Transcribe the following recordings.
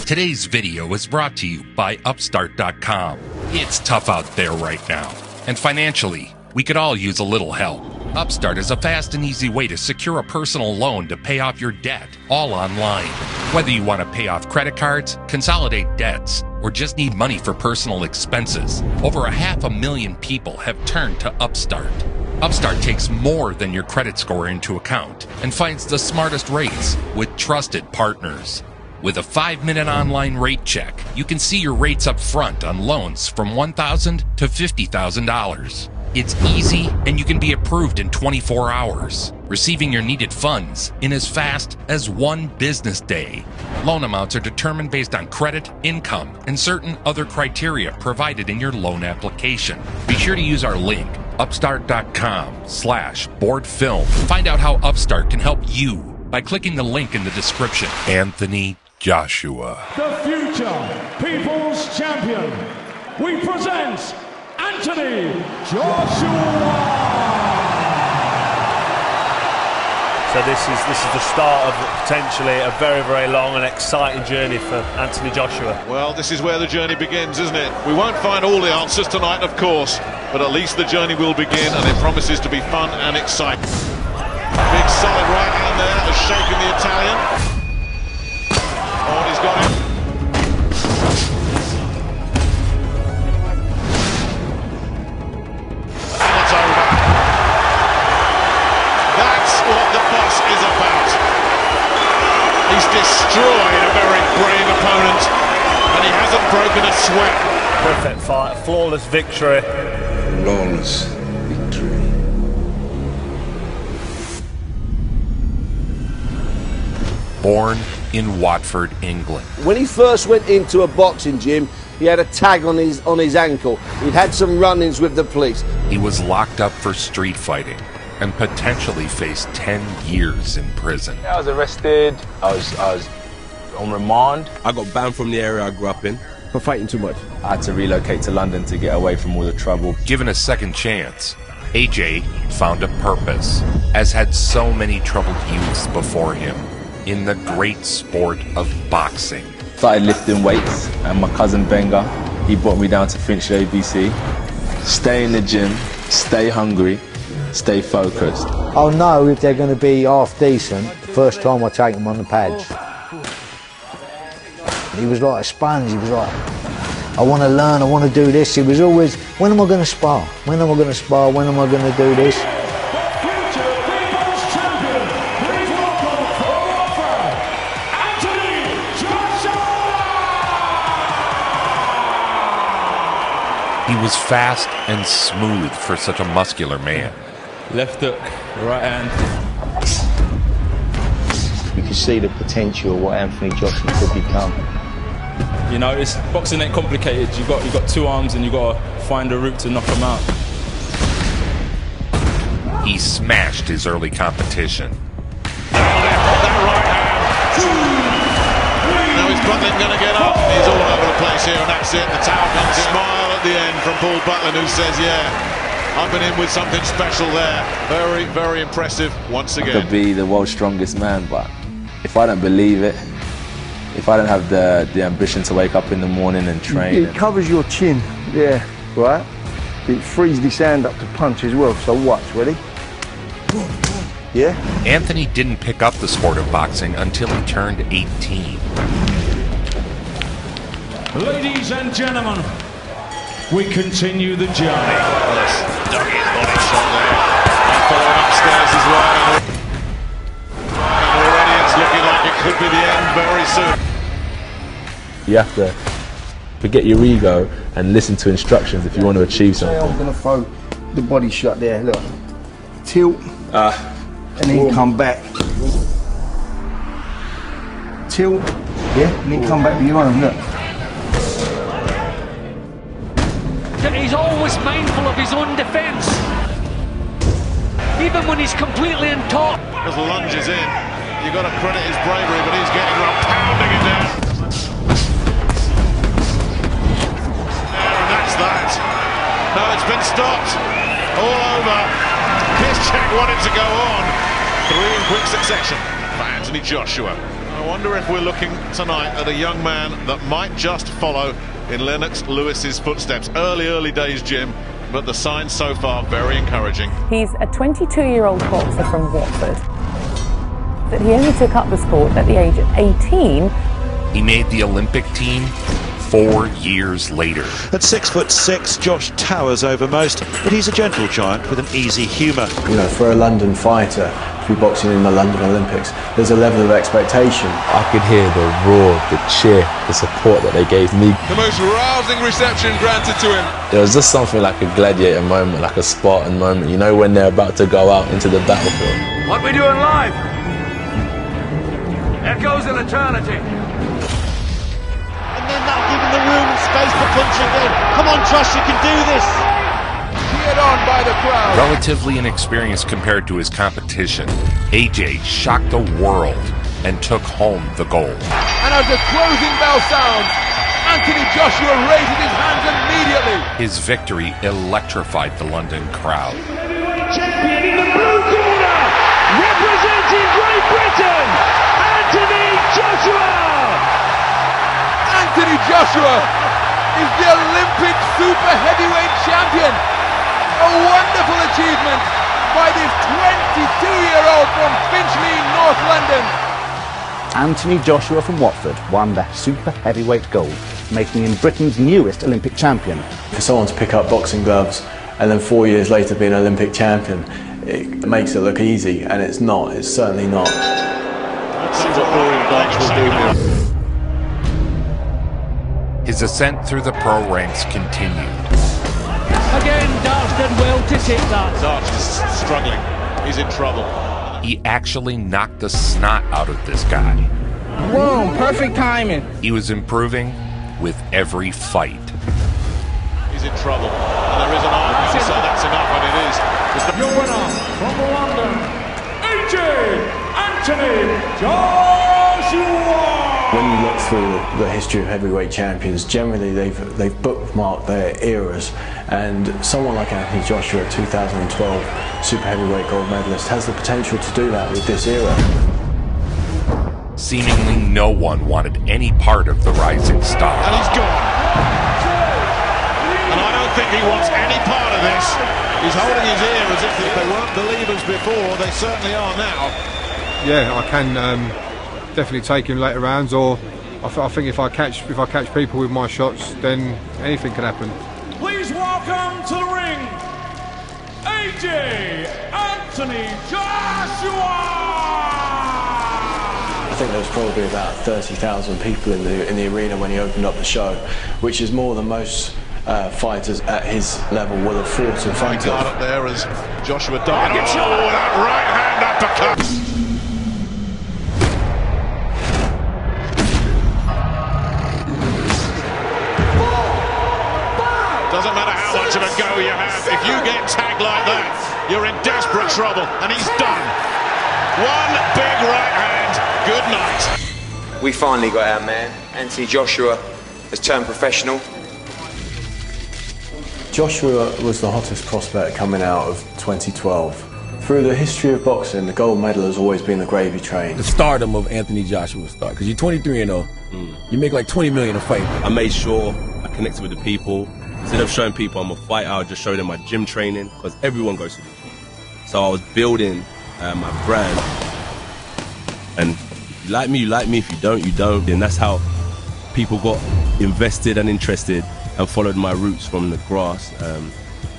Today's video is brought to you by Upstart.com. It's tough out there right now, and financially, we could all use a little help. Upstart is a fast and easy way to secure a personal loan to pay off your debt, all online. Whether you want to pay off credit cards, consolidate debts, or just need money for personal expenses, over 500,000 people have turned to Upstart. Upstart takes more than your credit score into account and finds the smartest rates with trusted partners. With a 5-minute online rate check, you can see your rates up front on loans from $1,000 to $50,000. It's easy, and you can be approved in 24 hours, receiving your needed funds in as fast as 1 business day. Loan amounts are determined based on credit, income, and certain other criteria provided in your loan application. Be sure to use our link, upstart.com/boardfilm. Find out how Upstart can help you by clicking the link in the description. Anthony Joshua. The future People's Champion. We present Anthony Joshua. So this is the start of potentially a very, very long and exciting journey for Anthony Joshua. Well, this is where the journey begins, isn't it? We won't find all the answers tonight, of course, but at least the journey will begin, and it promises to be fun and exciting. Big solid right hand there has shaken the Italian. Oh, he's got him. And it's over. That's what the boss is about. He's destroyed a very brave opponent, and he hasn't broken a sweat. Perfect fight, flawless victory. Flawless victory. Born in Watford, England. When he first went into a boxing gym, he had a tag on his ankle. He'd had some run-ins with the police. He was locked up for street fighting and potentially faced 10 years in prison. I was arrested. I was on remand. I got banned from the area I grew up in for fighting too much. I had to relocate to London to get away from all the trouble. Given a second chance, AJ found a purpose, as had so many troubled youths before him, in the great sport of boxing. Started lifting weights, and my cousin Benga, he brought me down to Finchley ABC. Stay in the gym, stay hungry, stay focused. I'll know if they're going to be half decent the first time I take them on the pads. He was like a sponge. He was like, I want to learn, I want to do this. He was always, when am I going to spar? When am I going to spar? When am I going to do this? He was fast and smooth for such a muscular man. Left hook, right hand. You can see the potential of what Anthony Joshua could become. You know, boxing ain't complicated. You got 2 arms and you got to find a route to knock him out. He smashed his early competition. That right hand. Now is Butlin going to get up? He's all over the place here, and that's it. The towel comes in. Smile at the end from Paul Butlin, who says, yeah, I've been in with something special there. Very, very impressive once again. I could be the world's strongest man, but if I don't believe it, if I don't have the ambition to wake up in the morning and train. It covers your chin, yeah, right? It frees this hand up to punch as well, so watch, ready? Yeah? Anthony didn't pick up the sport of boxing until he turned 18. Ladies and gentlemen, we continue the journey. Dug his body shot there. And following upstairs as well. And already it's looking like it could be the end very soon. You have to forget your ego and listen to instructions if you want to achieve something. I'm going to throw the body shot there, look. Tilt, and then come back. Tilt, yeah, and then come back with your arm, look. He's always mindful of his own defence, even when he's completely on top. As lunges in, you've got to credit his bravery, but he's getting around, pounding it down. And that's that. No, it's been stopped. All over. Piszczek wanted to go on. 3 in quick succession for Anthony Joshua. wonder if we're looking tonight at a young man that might just follow in Lennox Lewis's footsteps. Early days, Jim, but the signs so far very encouraging. He's a 22-year-old boxer from Watford, but he only took up the sport at the age of 18. He made the Olympic team 4 years later. At 6'6", Josh towers over most, but he's a gentle giant with an easy humour. You know, for a London fighter to be boxing in the London Olympics, there's a level of expectation. I could hear the roar, the cheer, the support that they gave me. The most rousing reception granted to him. It was just something like a gladiator moment, like a Spartan moment, you know, when they're about to go out into the battlefield. What we doing live echoes in eternity. And then that'll give him the room and space for punching in. Come on, Josh, you can do this. Cheered on by the crowd. Relatively inexperienced compared to his competition, AJ shocked the world and took home the gold. And as the closing bell sounds, Anthony Joshua raises his hands immediately. His victory electrified the London crowd. Champion in the blue corner, representing Great Britain, Anthony Joshua. Anthony Joshua is the Olympic super heavyweight champion. A wonderful achievement by this 22-year-old from Finchley, North London. Anthony Joshua from Watford won the super heavyweight gold, making him Britain's newest Olympic champion. For someone to pick up boxing gloves and then 4 years later be an Olympic champion, it makes it look easy, and it's not. It's certainly not. Let's see what all Dutch will do here. His ascent through the pro ranks continued. Again, Darch did well to take that. Darch is struggling. He's in trouble. He actually knocked the snot out of this guy. Boom, perfect timing. He was improving with every fight. He's in trouble. And there is an arm, so that's enough, and it is. Your winner from London, AJ Anthony Joshua. When you look through the history of heavyweight champions, generally they've bookmarked their eras, and someone like Anthony Joshua, 2012 super heavyweight gold medalist, has the potential to do that with this era. Seemingly no one wanted any part of the rising star. And he's gone. And I don't think he wants any part of this. He's holding his ear as if they weren't believers before. They certainly are now. Yeah, I can definitely take him later rounds, or I think if I catch people with my shots, then anything can happen. Please welcome to the ring, AJ Anthony Joshua. I think there was probably about 30,000 people in the arena when he opened up the show, which is more than most fighters at his level will have fought in front of. Up there as Joshua targets. Oh, that right hand uppercut. Doesn't matter how much of a go you have, if you get tagged like that, you're in desperate trouble, and he's done. One big right hand, good night. We finally got our man. Anthony Joshua has turned professional. Joshua was the hottest prospect coming out of 2012. Through the history of boxing, the gold medal has always been the gravy train. The stardom of Anthony Joshua start, because you're 23-0, you make like 20 million a fight. I made sure I connected with the people. Instead of showing people I'm a fighter, I would just show them my gym training, because everyone goes to the gym. So I was building my brand. And if you like me, you like me. If you don't, you don't. And that's how people got invested and interested and followed my roots from the grass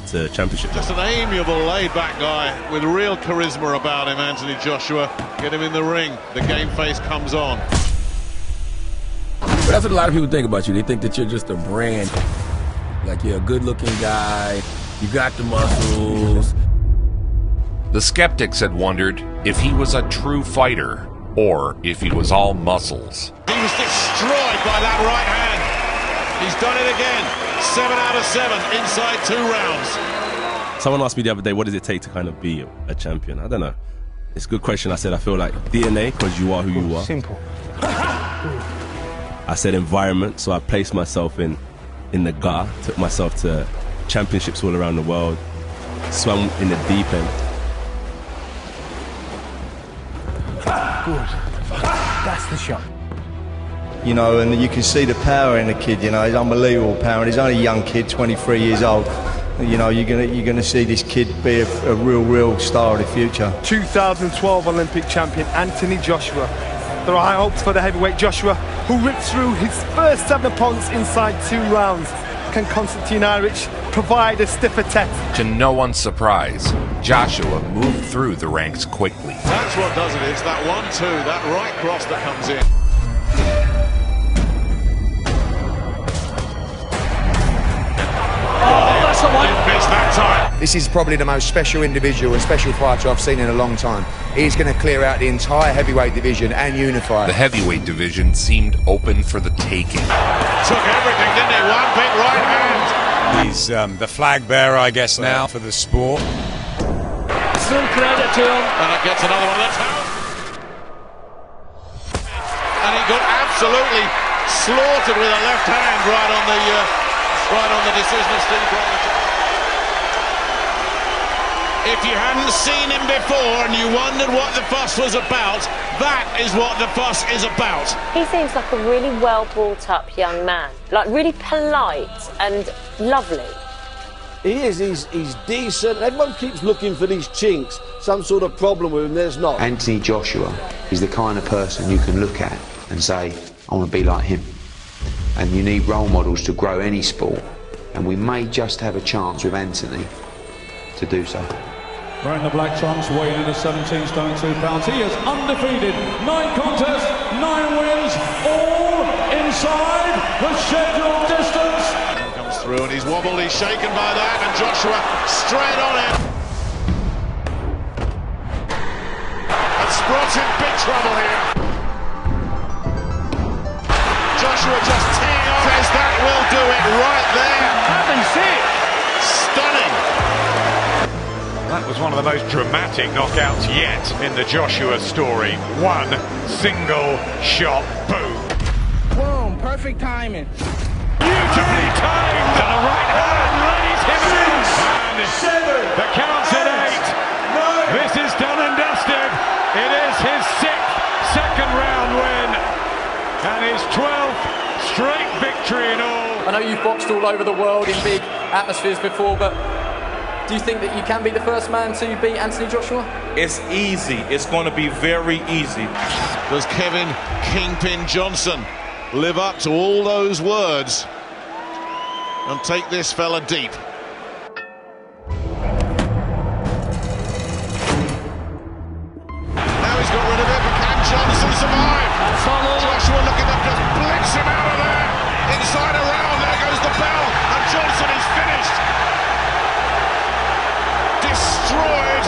to championship. Just an amiable, laid-back guy with real charisma about him, Anthony Joshua. Get him in the ring. The game face comes on. But that's what a lot of people think about you. They think that you're just a brand. Like, you're a good-looking guy, you got the muscles. The skeptics had wondered if he was a true fighter or if he was all muscles. He was destroyed by that right hand. He's done it again. 7 out of 7 inside 2 rounds. Someone asked me the other day, what does it take to kind of be a champion? I don't know. It's a good question. I said, I feel like DNA, because you are who you are. Simple. I said environment, so I placed myself in the gutter, took myself to championships all around the world, swam in the deep end. Good. That's the shot. You know, and you can see the power in the kid, you know, he's unbelievable power, and he's only a young kid, 23 years old. You know, you're gonna see this kid be a real star of the future. 2012 Olympic champion Anthony Joshua. There are high hopes for the heavyweight Joshua, who ripped through his first 7 opponents inside 2 rounds. Can Constantine Irish provide a stiffer test? To no one's surprise, Joshua moved through the ranks quickly. That's what does it. It's that 1-2, that right cross that comes in. This is probably the most special individual and special fighter I've seen in a long time. He's going to clear out the entire heavyweight division and unify. The heavyweight division seemed open for the taking. Took everything, didn't he? One big right hand. He's the flag bearer, I guess, now for the sport. Full credit to him. And it gets another one. That's how. And he got absolutely slaughtered with a left hand right on the decision of Steve Brown. If you hadn't seen him before and you wondered what the fuss was about, that is what the fuss is about. He seems like a really well brought up young man, like really polite and lovely. He is, he's decent. Everyone keeps looking for these chinks, some sort of problem with him, there's not. Anthony Joshua is the kind of person you can look at and say, I want to be like him. And you need role models to grow any sport. And we may just have a chance with Anthony to do so. Wearing the black trunks, weighing in at 17 stone 2 pounds. He is undefeated. 9 contests, 9 wins, all inside the scheduled distance. Comes through and he's wobbled, he's shaken by that, and Joshua straight on him. And Sprott's in big trouble here. Joshua just teeing off as that will do it right there. Haven't seen. Stunning. That was one of the most dramatic knockouts yet in the Joshua story. One single shot, boom. Boom, perfect timing. Beautifully timed, and a right hand lays him out. And the count's at 8. This is done and dusted. It is his 6th second-round win, and his 12th straight victory in all. I know you've boxed all over the world in big atmospheres before, but do you think that you can be the first man to beat Anthony Joshua? It's easy. It's going to be very easy. Does Kevin Kingpin Johnson live up to all those words and take this fella deep? Now he's got rid of it, but can Johnson survive? Joshua looking up, just blinks him out of there. Inside a round, there goes the bell, and Johnson is finished. Destroyed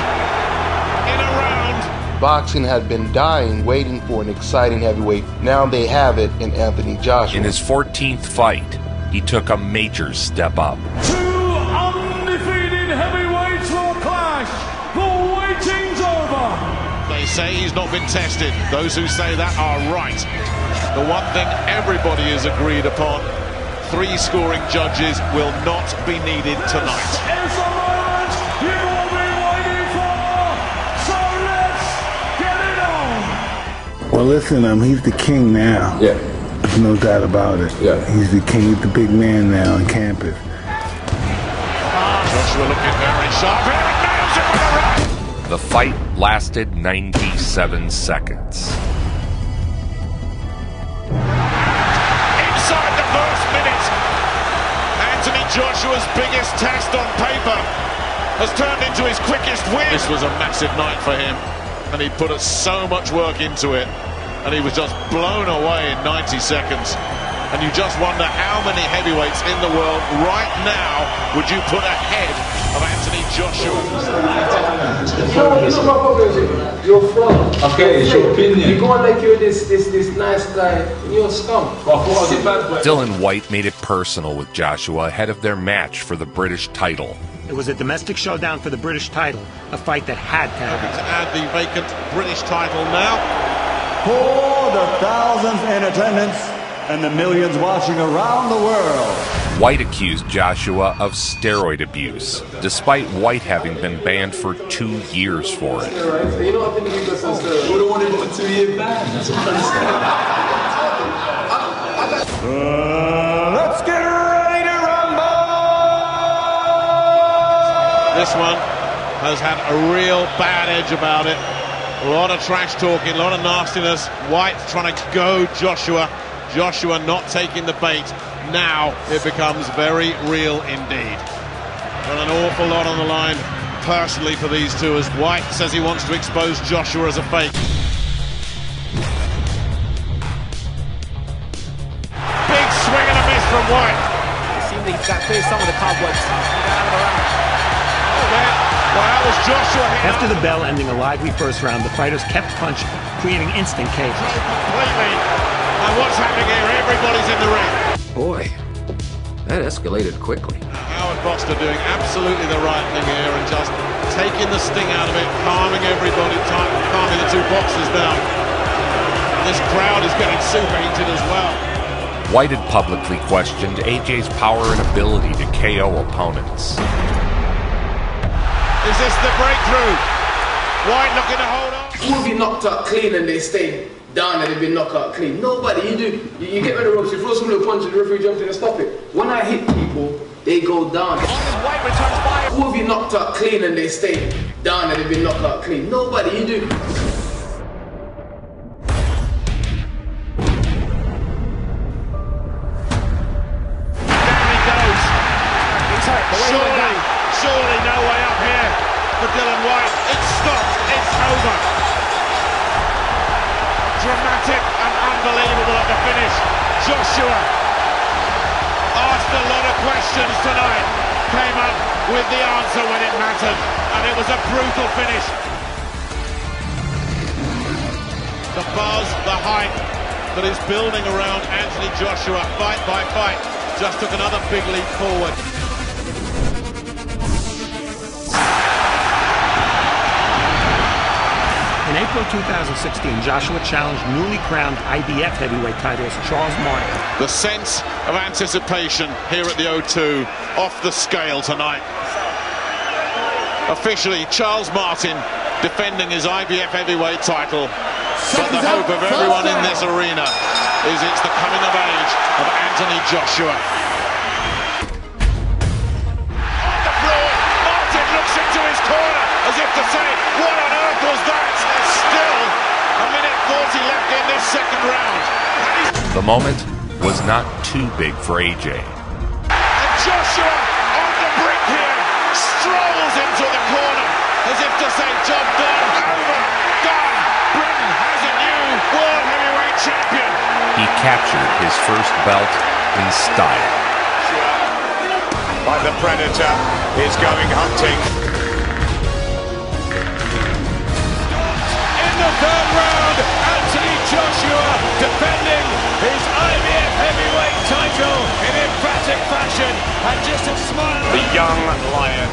in a round. Boxing had been dying, waiting for an exciting heavyweight. Now they have it in Anthony Joshua. In his 14th fight, he took a major step up. 2 undefeated heavyweights will clash. The waiting's over. They say he's not been tested. Those who say that are right. The one thing everybody has agreed upon, 3 scoring judges will not be needed tonight. It's the moment you've all been waiting for. So let's get it on. Well, listen, he's the king now. Yeah. There's no doubt about it. Yeah. He's the king, he's the big man now on campus. Joshua looking very sharp here and nails it with a right. The fight lasted 97 seconds. Inside the first minute, Anthony Joshua's biggest test on paper has turned into his quickest win. This was a massive night for him, and he put so much work into it, and he was just blown away in 90 seconds. And you just wonder how many heavyweights in the world right now would you put ahead of Anthony Joshua? You're from. Okay, it's your opinion. You go on like you're this nice guy. You're a scum. Dylan White made it personal with Joshua ahead of their match for the British title. It was a domestic showdown for the British title, a fight that had to happen. To add the vacant British title now. For the thousands in attendance and the millions watching around the world. White accused Joshua of steroid abuse, despite White having been banned for 2 years for it. You know, I think he does some steroids. We don't want to do a 2-year ban. That's what I'm saying. Let's get ready to rumble! This one has had a real bad edge about it. A lot of trash talking, a lot of nastiness. White trying to go Joshua. Joshua not taking the bait. Now it becomes very real indeed. But an awful lot on the line personally for these two, as White says he wants to expose Joshua as a fake. Big swing and a miss from White. It seemed that he's got clear some of the cobwebs. Well, that was Joshua here. After the bell ending a lively first round, the fighters kept punching, creating instant chaos. Completely. And what's happening here? Everybody's in the ring. Boy, that escalated quickly. Howard Foster doing absolutely the right thing here and just taking the sting out of it, calming everybody, calming the two boxers down. This crowd is getting super heated as well. White had publicly questioned AJ's power and ability to KO opponents. Is this the breakthrough? White looking to hold on. Who have you knocked out clean and they stay down and they've been knocked out clean? Nobody. You get rid of ropes, you throw some little punch and the referee jumps in and stop it. When I hit people, they go down. White returns fire. Who have you knocked out clean and they stay down and they've been knocked out clean? Nobody. Surely no way up here for Dylan White. It's stopped. It's over. Dramatic and unbelievable at the finish. Joshua asked a lot of questions tonight. Came up with the answer when it mattered. And it was a brutal finish. The buzz, the hype that is building around Anthony Joshua, fight by fight, just took another big leap forward. In April 2016, Joshua challenged newly crowned IBF heavyweight titles Charles Martin. The sense of anticipation here at the O2 off the scale tonight. Officially, Charles Martin defending his IBF heavyweight title. But the hope of everyone in this arena is it's the coming of age of Anthony Joshua. On the floor, Martin looks into his corner as if to say, what on earth was that? Still a minute 40 left in this second round. The moment was not too big for AJ. And Joshua on the brink here, strolls into the corner as if to say, job done, over, done. Britain has a new world heavyweight champion. He captured his first belt in style. But the Predator is going hunting. In the third round, Anthony Joshua defending his IBF heavyweight title in emphatic fashion, and just a smile. The young lion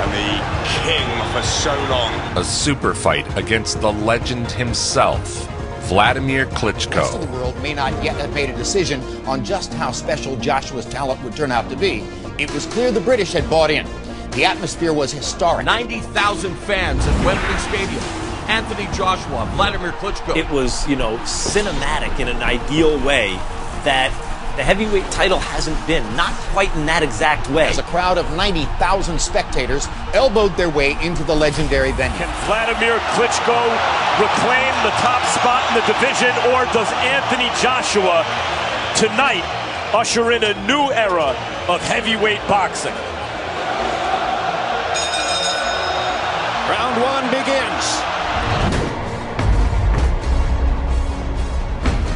and the king for so long. A super fight against the legend himself, Vladimir Klitschko. The rest of the world may not yet have made a decision on just how special Joshua's talent would turn out to be. It was clear the British had bought in. The atmosphere was historic. 90,000 fans at Wembley Stadium. Anthony Joshua, Vladimir Klitschko. It was, cinematic in an ideal way that the heavyweight title hasn't been, not quite in that exact way. As a crowd of 90,000 spectators elbowed their way into the legendary venue. Can Vladimir Klitschko reclaim the top spot in the division, or does Anthony Joshua tonight usher in a new era of heavyweight boxing? Round one begins.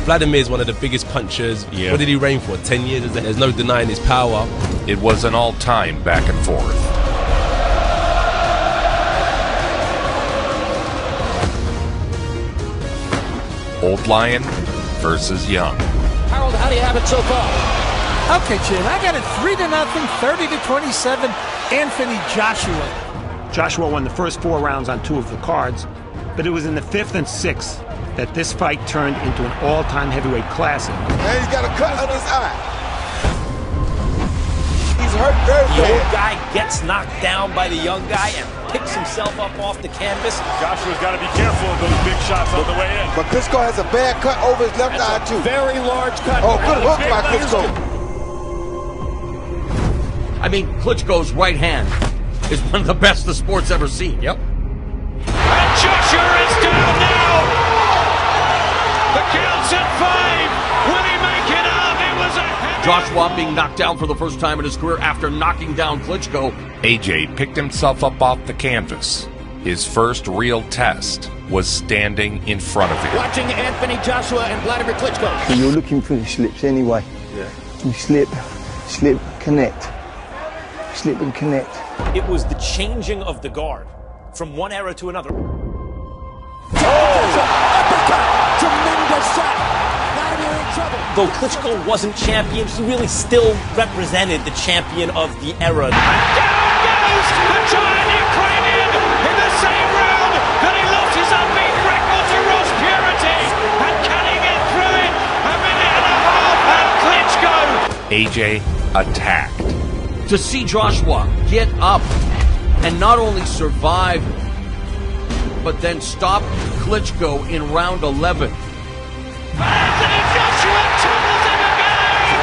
Vladimir is one of the biggest punchers. Yeah. What did he reign for? 10 years? There's no denying his power. It was an all-time back and forth. Old Lion versus Young. Harold, how do you have it so far? Okay, Jim, I got it 3-0, 30-27, Anthony Joshua. Joshua won the first 4 rounds on 2 of the cards, but it was in the 5th and 6th that this fight turned into an all-time heavyweight classic. And he's got a cut on his eye. He's hurt very bad. The old guy gets knocked down by the young guy and picks himself up off the canvas. Joshua's got to be careful of those big shots on the way in. But Klitschko has a bad cut over his left eye, too. Very large cut. Oh, good hook by Klitschko. I mean, Klitschko's right hand is one of the best the sport's ever seen. Yep. And Joshua is down now. The count's at 5. Will he make it up? It was a heavy... Joshua being knocked down for the first time in his career after knocking down Klitschko. AJ picked himself up off the canvas. His first real test was standing in front of him. Watching Anthony Joshua and Vladimir Klitschko. So you're looking for the slips anyway. Yeah. You slip, connect. Slip and connect. It was the changing of the guard from one era to another. Tremendous shot. Vladimir in trouble. Though Klitschko wasn't champion, he really still represented the champion of the era. Down goes the giant Ukrainian in the same round that he lost his unbeaten record to Ross Purity. And can he get through it? A minute and a half, and Klitschko. AJ attacked. To see Joshua get up and not only survive, but then stop Klitschko in round 11. Anthony Joshua tumbles him again!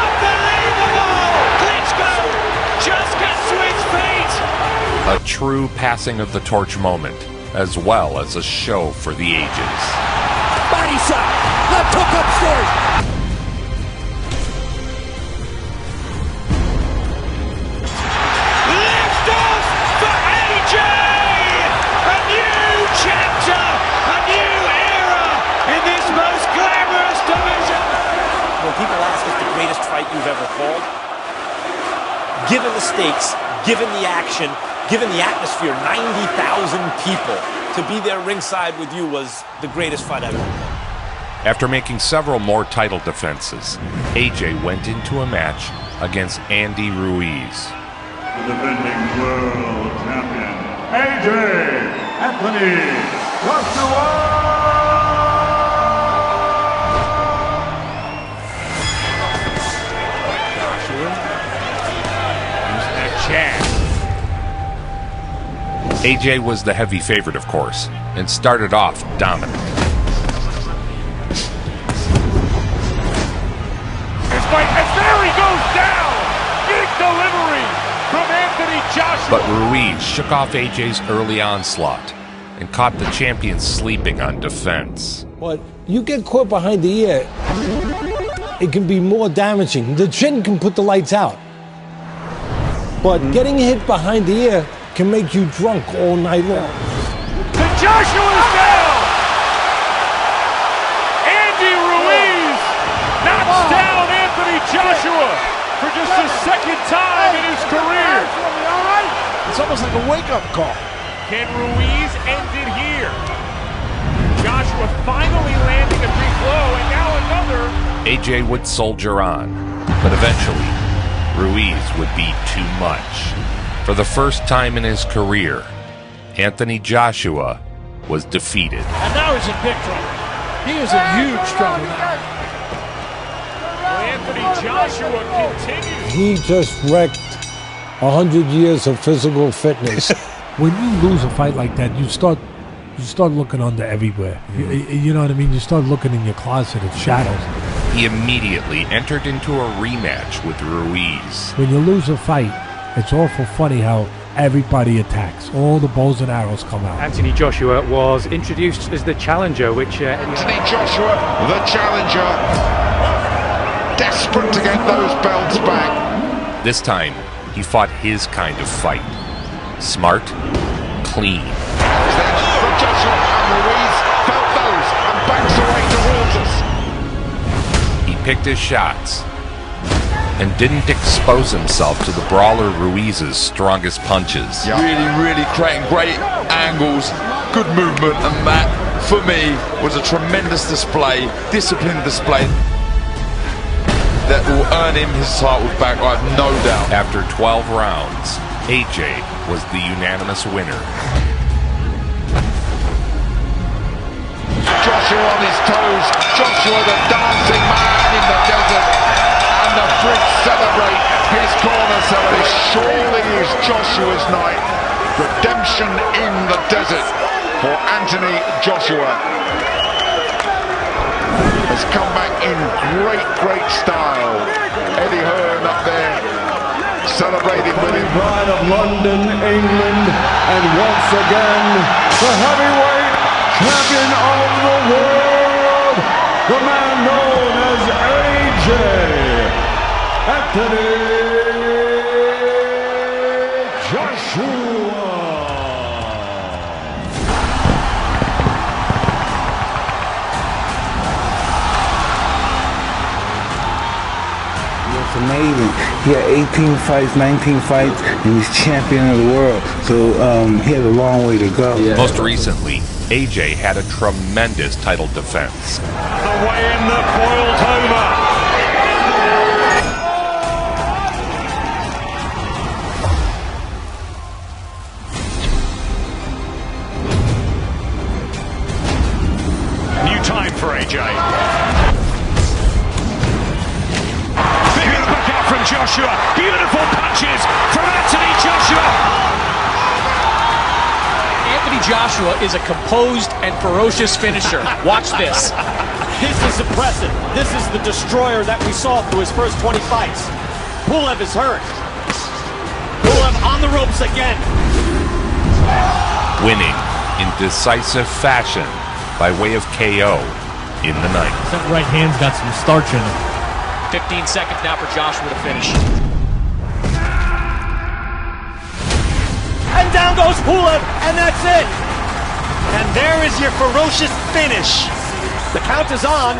Unbelievable! Klitschko just gets to his feet! A true passing of the torch moment, as well as a show for the ages. Body shot. Left hook upstairs. People ask if the greatest fight you've ever called. Given the stakes, given the action, given the atmosphere, 90,000 people, to be there ringside with you was the greatest fight I've ever called. After making several more title defenses, AJ went into a match against Andy Ruiz. The defending world champion, AJ Anthony Joshua! AJ was the heavy favorite, of course, and started off dominant. And there he goes down! Big delivery from Anthony Joshua! But Ruiz shook off AJ's early onslaught and caught the champion sleeping on defense. But you get caught behind the ear, it can be more damaging. The chin can put the lights out. But getting hit behind the ear can make you drunk all night long. The Joshua's down! Andy Ruiz knocks down Anthony Joshua for just the second time in his career. It's almost like a wake-up call. Can Ruiz end it here? Joshua finally landing a big blow, and now another. AJ would soldier on, but eventually, Ruiz would be too much. For the first time in his career, Anthony Joshua was defeated. And now he's in big trouble. He is in huge trouble now. Well, Anthony Joshua continues. He just wrecked 100 years of physical fitness. When you lose a fight like that, you start looking under everywhere. You know what I mean? You start looking in your closet at shadows. He immediately entered into a rematch with Ruiz. When you lose a fight, it's awful funny how everybody attacks. All the bows and arrows come out. Anthony Joshua was introduced as the challenger, which... Anthony Joshua, the challenger. Desperate to get those belts back. This time, he fought his kind of fight. Smart, clean. From Joshua and Ruiz felt those and backs away towards us. He picked his shots and didn't expose himself to the brawler Ruiz's strongest punches. Really creating great angles, good movement, and that, for me, was a tremendous display, disciplined display that will earn him his title back, I have no doubt. After 12 rounds, AJ was the unanimous winner. Joshua on his toes. Joshua, the dancing man in the desert. And the Brits celebrate his corner celebration. Surely is Joshua's night. Redemption in the desert for Anthony Joshua. Has come back in great style. Eddie Hearn up there celebrating with him. Pride of London, England, and once again the heavyweight champion of the world, the man known as AJ, Anthony Joshua. It's amazing. He had 18 fights, 19 fights, and he's champion of the world. So he has a long way to go. Most recently, AJ had a tremendous title defense. The weigh-in that boils over. New time for AJ. From Joshua, beautiful punches from Anthony Joshua. Anthony Joshua is a composed and ferocious finisher. Watch this. This is impressive. This is the destroyer that we saw through his first 20 fights. Pulev is hurt. Pulev on the ropes again. Winning in decisive fashion by way of KO in the ninth. That right hand's got some starch in it. 15 seconds now for Joshua to finish. And down goes Pulev, and that's it. And there is your ferocious finish. The count is on.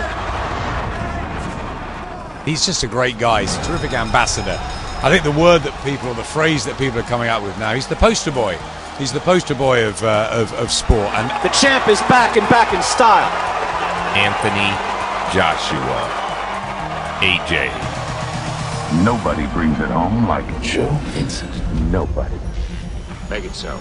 He's just a great guy. He's a terrific ambassador. I think the word that people, or the phrase that people are coming up with now, he's the poster boy. He's the poster boy of sport. And the champ is back in style. Anthony Joshua. AJ. Nobody brings it home like Joe Vincent. nobody. Make it so.